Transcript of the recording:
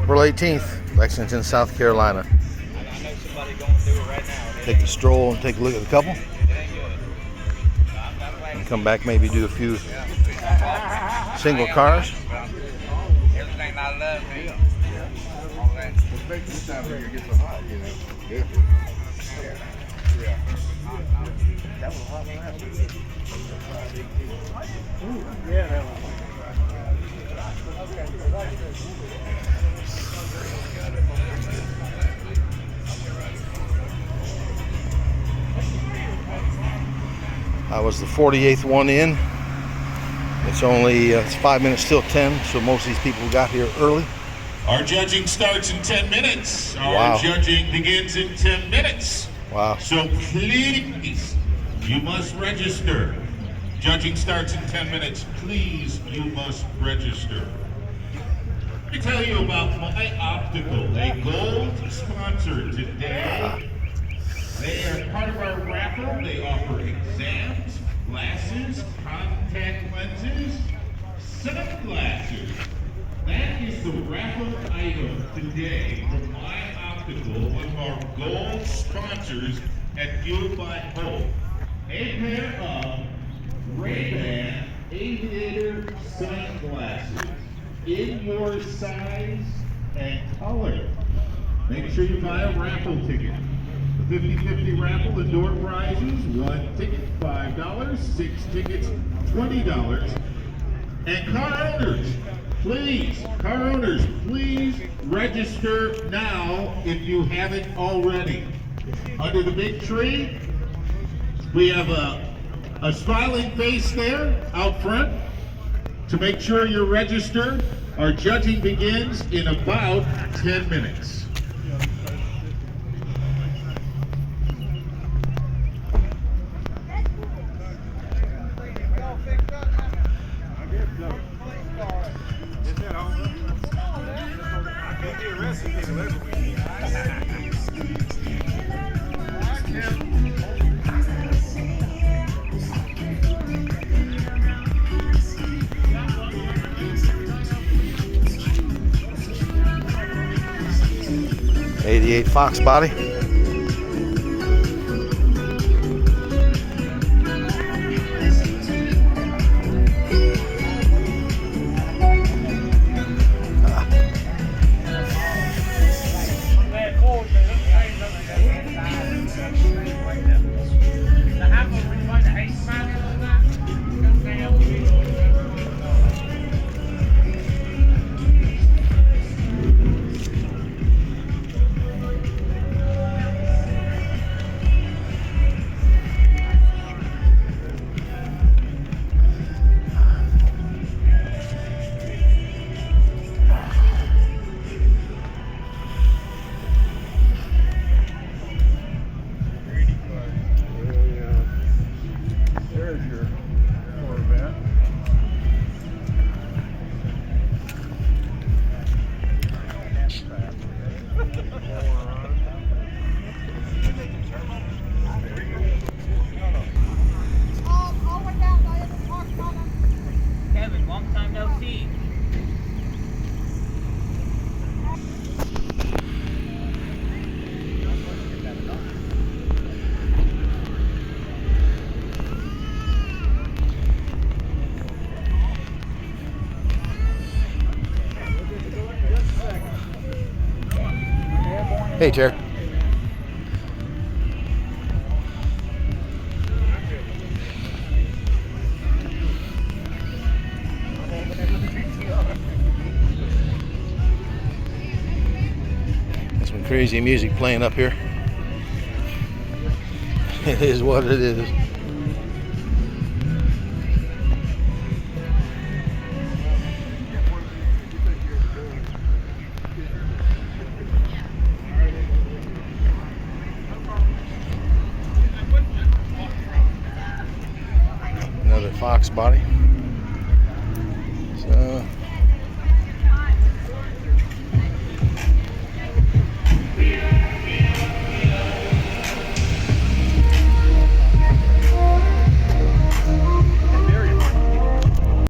April 18th, Lexington, South Carolina. Take a stroll and take a look at the couple. And come back, maybe do a few single cars. Everything I love, man. What makes this time of year get so hot, you know? Yeah. That was hot last week. Yeah, that was. I was the 48th one in. It's only it's 5 minutes till 10, so most of these people got here early. Our judging starts in 10 minutes. Our Wow. judging begins in 10 minutes. Wow. So please, you must register. Judging starts in 10 minutes. Please, you must register. Let me tell you about My Optical, a gold sponsor today. They are part of our raffle. They offer exams, glasses, contact lenses, sunglasses. That is the raffle item today from My Optical, one of our gold sponsors at Fuel by Hope. A pair of Ray-Ban aviator sunglasses in your size and color. Make sure you buy a raffle ticket. The 50-50 raffle, and door prizes, 1 ticket, $5, 6 tickets, $20. And car owners, please register now if you haven't already. Under the big tree, we have a smiling face there out front to make sure you're registered. Our judging begins in about 10 minutes. '88 Fox body. There's your Corvette. Kevin, long time no see. Hey, Terry. There's some crazy music playing up here. It is what it is. Another Fox body. So